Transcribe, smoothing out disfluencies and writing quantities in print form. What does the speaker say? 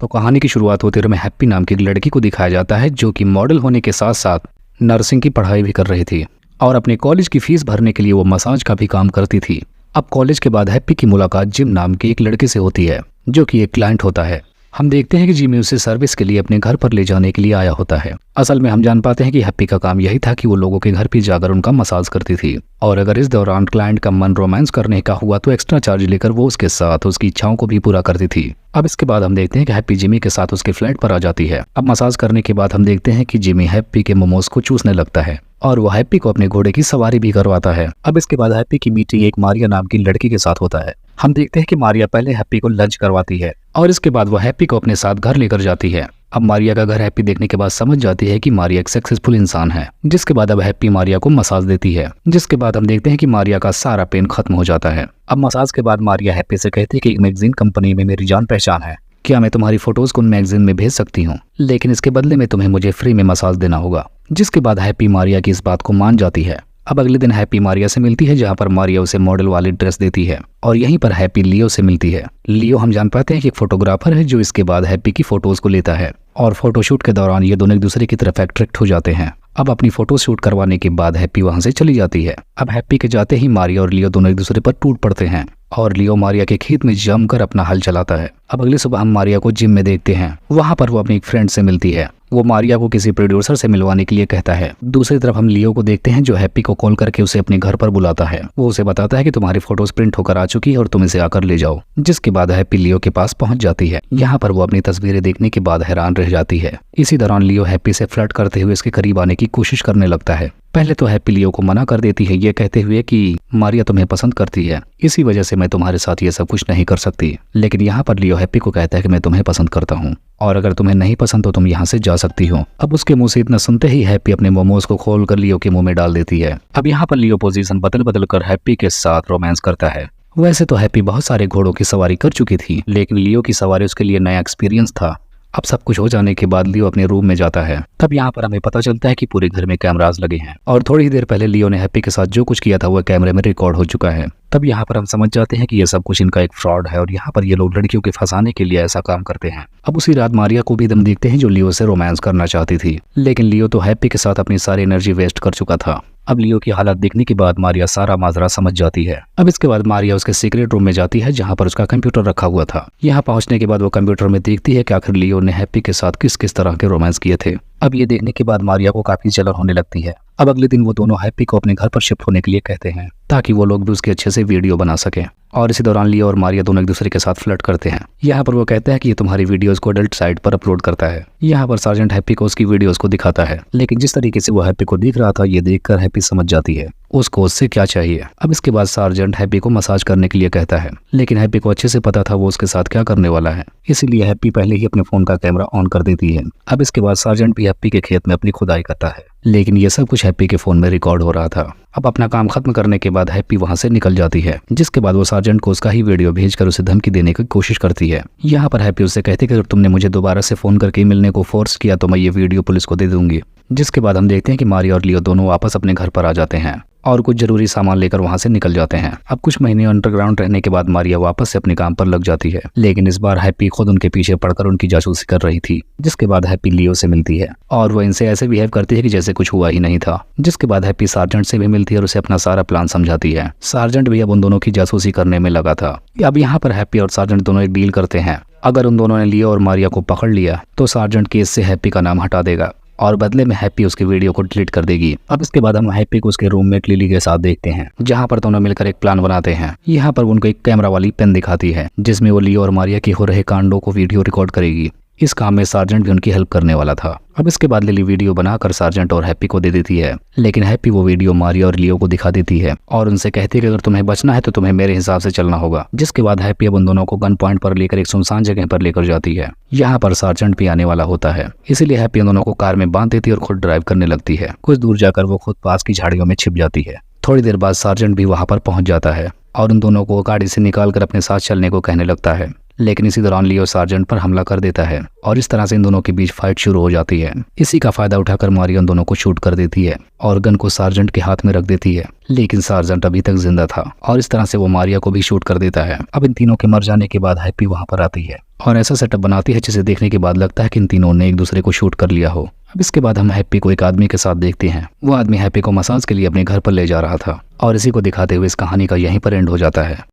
तो कहानी की शुरुआत होते हुए हैप्पी नाम की एक लड़की को दिखाया जाता है जो कि मॉडल होने के साथ साथ नर्सिंग की पढ़ाई भी कर रही थी और अपने कॉलेज की फीस भरने के लिए वो मसाज का भी काम करती थी। अब कॉलेज के बाद हैप्पी की मुलाकात जिम नाम के एक लड़के से होती है जो कि एक क्लाइंट होता है। हम देखते हैं कि जिमी उसे सर्विस के लिए अपने घर पर ले जाने के लिए आया होता है। असल में हम जान पाते हैं कि हैप्पी का काम यही था कि वो लोगों के घर पे जाकर उनका मसाज करती थी और अगर इस दौरान क्लाइंट का मन रोमांस करने का हुआ तो एक्स्ट्रा चार्ज लेकर वो उसके साथ उसकी इच्छाओं को भी पूरा करती थी। अब इसके बाद हम देखते हैं कि हैप्पी जिमी के साथ उसके फ्लैट पर आ जाती है। अब मसाज करने के बाद हम देखते हैं कि जिमी हैप्पी के मोमोज को चूसने लगता है और वो हैप्पी को अपने घोड़े की सवारी भी करवाता है। अब इसके बाद हैप्पी की मीटिंग एक मारिया नाम की लड़की के साथ होता है। हम देखते हैं कि मारिया पहले हैप्पी को लंच करवाती है और इसके बाद वो हैप्पी को अपने साथ घर लेकर जाती है। अब मारिया का घर हैप्पी देखने के बाद समझ जाती है कि मारिया एक सक्सेसफुल इंसान है, जिसके बाद अब हैप्पी मारिया को मसाज देती है, जिसके बाद हम देखते हैं कि मारिया का सारा पेन खत्म हो जाता है। अब मसाज के बाद मारिया हैप्पी से कहती है कि एक मैगजीन कंपनी में मेरी जान पहचान है, क्या मैं तुम्हारी फोटोज को उन मैगजीन में भेज सकती हूँ, लेकिन इसके बदले में तुम्हें मुझे फ्री में मसाज देना होगा। जिसके बाद हैप्पी मारिया की इस बात को मान जाती है। अब अगले दिन हैप्पी मारिया से मिलती है जहाँ पर मारिया उसे मॉडल वाली ड्रेस देती है और यहीं पर हैप्पी लियो से मिलती है। लियो हम जान पाते हैं कि एक फोटोग्राफर है जो इसके बाद हैप्पी की फोटोज को लेता है और फोटोशूट के दौरान ये दोनों एक दूसरे की तरफ अट्रैक्ट हो जाते हैं। अब अपनी फोटो शूट करवाने के बाद हैप्पी वहां से चली जाती है। अब हैप्पी के जाते ही मारिया और लियो दोनों एक दूसरे पर टूट पड़ते हैं और लियो मारिया के खेत में जमकर अपना हल चलाता है। अब अगली सुबह हम मारिया को जिम में देखते हैं। वहां पर वो अपनी एक फ्रेंड से मिलती है। वो मारिया को किसी प्रोड्यूसर से मिलवाने के लिए कहता है। दूसरी तरफ हम लियो को देखते हैं जो हैप्पी को कॉल करके उसे अपने घर पर बुलाता है। वो उसे बताता है कि तुम्हारी फोटोज प्रिंट होकर आ चुकी है और तुम इसे आकर ले जाओ। जिसके बाद हैप्पी लियो के पास पहुंच जाती है। यहाँ पर वो अपनी तस्वीरें देखने के बाद हैरान रह जाती है। इसी दौरान लियो हैप्पी से फ्लर्ट करते हुए इसके करीब आने की कोशिश करने लगता है। पहले तो हैप्पी लियो को मना कर देती है, ये कहते हुए कि मारिया तुम्हें पसंद करती है, इसी वजह से मैं तुम्हारे साथ ये सब कुछ नहीं कर सकती। लेकिन यहाँ पर लियो हैप्पी को कहता है कि मैं तुम्हें पसंद करता हूँ और अगर तुम्हें नहीं पसंद तो तुम यहाँ से जा सकती हो। अब उसके मुंह से इतना सुनते ही हैप्पी अपने मोमोज को खोल कर लियो के मुंह में डाल देती है। अब यहाँ पर लियो पोजीशन बदल बदल कर हैप्पी के साथ रोमांस करता है। वैसे तो हैप्पी बहुत सारे घोड़ों की सवारी कर चुकी थी, लेकिन लियो की सवारी उसके लिए नया एक्सपीरियंस था। अब सब कुछ हो जाने के बाद लियो अपने रूम में जाता है। तब यहाँ पर हमें पता चलता है कि पूरे घर में कैमरास लगे हैं और थोड़ी ही देर पहले लियो ने हैप्पी के साथ जो कुछ किया था वह कैमरे में रिकॉर्ड हो चुका है। तब यहाँ पर हम समझ जाते हैं कि ये सब कुछ इनका एक फ्रॉड है और यहाँ पर ये लोग लड़कियों के फंसाने के लिए ऐसा काम करते हैं। अब उसी रात मारिया को भी दम देखते हैं जो लियो से रोमांस करना चाहती थी, लेकिन लियो तो हैप्पी के साथ अपनी सारी एनर्जी वेस्ट कर चुका था। अब लियो की हालत देखने के बाद मारिया सारा माजरा समझ जाती है। अब इसके बाद मारिया उसके सीक्रेट रूम में जाती है जहाँ पर उसका कंप्यूटर रखा हुआ था। यहाँ पहुंचने के बाद वो कंप्यूटर में देखती है कि आखिर लियो ने हैप्पी के साथ किस किस तरह के रोमांस किए थे। अब ये देखने के बाद मारिया को काफी जलन होने लगती है। अब अगले दिन वो दोनों हैप्पी को अपने घर पर शिफ्ट होने के लिए कहते हैं ताकि वो लोग भी उसके अच्छे से वीडियो बना सकें और इसी दौरान लियो और मारिया दोनों एक दूसरे के साथ फ्लर्ट करते हैं। यहाँ पर वो कहता है कि ये तुम्हारी वीडियोस को अडल्ट साइट पर अपलोड करता है। यहाँ पर सार्जेंट हैप्पी को उसकी वीडियोस को दिखाता है, लेकिन जिस तरीके से वो हैप्पी को दिख रहा था ये देखकर हैप्पी समझ जाती है उसको उससे क्या चाहिए। अब इसके बाद सार्जेंट हैप्पी को मसाज करने के लिए कहता है, लेकिन हैप्पी को अच्छे से पता था वो उसके साथ क्या करने वाला है, इसीलिए हैप्पी पहले ही अपने फोन का कैमरा ऑन कर देती है। अब इसके बाद सार्जेंट भी हैप्पी के खेत में अपनी खुदाई करता है, लेकिन ये सब कुछ हैप्पी के फोन में रिकॉर्ड हो रहा था। अब अपना काम खत्म करने के बाद हैप्पी वहां से निकल जाती है, जिसके बाद वो सार्जेंट को उसका ही वीडियो भेजकर उसे धमकी देने की कोशिश करती है। यहाँ पर हैप्पी उससे कहती है कि अगर तुमने मुझे दोबारा से फोन करके मिलने को फोर्स किया तो मैं ये वीडियो पुलिस को दे दूंगी। जिसके बाद हम देखते हैं कि मारिया और लियो दोनों वापस अपने घर पर आ जाते हैं और कुछ जरूरी सामान लेकर वहां से निकल जाते हैं। अब कुछ महीने अंडरग्राउंड रहने के बाद मारिया वापस से अपने काम पर लग जाती है, लेकिन इस बार हैप्पी खुद उनके पीछे पड़कर उनकी जासूसी कर रही थी। जिसके बाद हैप्पी लियो से मिलती है और वो इनसे ऐसे बिहेव करती है कि जैसे कुछ हुआ ही नहीं था। जिसके बाद हैप्पी सार्जेंट से भी मिलती है और उसे अपना सारा प्लान समझाती है। सार्जेंट भी अब उन दोनों की जासूसी करने में लगा था। अब यहाँ पर हैप्पी और सार्जेंट दोनों एक डील करते हैं, अगर उन दोनों ने लियो और मारिया को पकड़ लिया तो सार्जेंट केस से हैप्पी का नाम हटा देगा और बदले में हैप्पी उसकी वीडियो को डिलीट कर देगी। अब इसके बाद हम हैप्पी को उसके रूममेट लिली के साथ देखते हैं, जहां पर दोनों मिलकर एक प्लान बनाते हैं। यहाँ पर उनको एक कैमरा वाली पेन दिखाती है जिसमें वो लियो और मारिया के हो रहे कांडों को वीडियो रिकॉर्ड करेगी। इस काम में सार्जेंट भी उनकी हेल्प करने वाला था। अब इसके बाद लिली वीडियो बनाकर सार्जेंट और हैप्पी को दे देती है, लेकिन हैप्पी वो वीडियो मारिया और लियो को दिखा देती है और उनसे कहती है कि अगर तुम्हें बचना है तो तुम्हें मेरे हिसाब से चलना होगा। जिसके बाद हैप्पी अब उन दोनों को गन पॉइंट पर लेकर एक सुनसान जगह पर लेकर जाती है। यहाँ पर सार्जेंट भी आने वाला होता है, इसीलिए हैप्पी उन दोनों को कार में बांध देती है और खुद ड्राइव करने लगती है। कुछ दूर जाकर वो खुद पास की झाड़ियों में छिप जाती है। थोड़ी देर बाद सार्जेंट भी वहां पर पहुंच जाता है और उन दोनों को गाड़ी से निकालकर अपने साथ चलने को कहने लगता है, लेकिन इसी दौरान लियो सार्जेंट पर हमला कर देता है और इस तरह से इन दोनों के बीच फाइट शुरू हो जाती है। इसी का फायदा उठाकर मारिया उन दोनों को शूट कर देती है और गन को सार्जेंट के हाथ में रख देती है, लेकिन सार्जेंट अभी तक जिंदा था और इस तरह से वो मारिया को भी शूट कर देता है। अब इन तीनों के मर जाने के बाद हैप्पी वहां पर आती है और ऐसा सेटअप बनाती है जिसे देखने के बाद लगता है कि इन तीनों ने एक दूसरे को शूट कर लिया हो। अब इसके बाद हम हैप्पी को एक आदमी के साथ देखते हैं। वो आदमी हैप्पी को मसाज के लिए अपने घर पर ले जा रहा था और इसी को दिखाते हुए इस कहानी का यहीं पर एंड हो जाता है।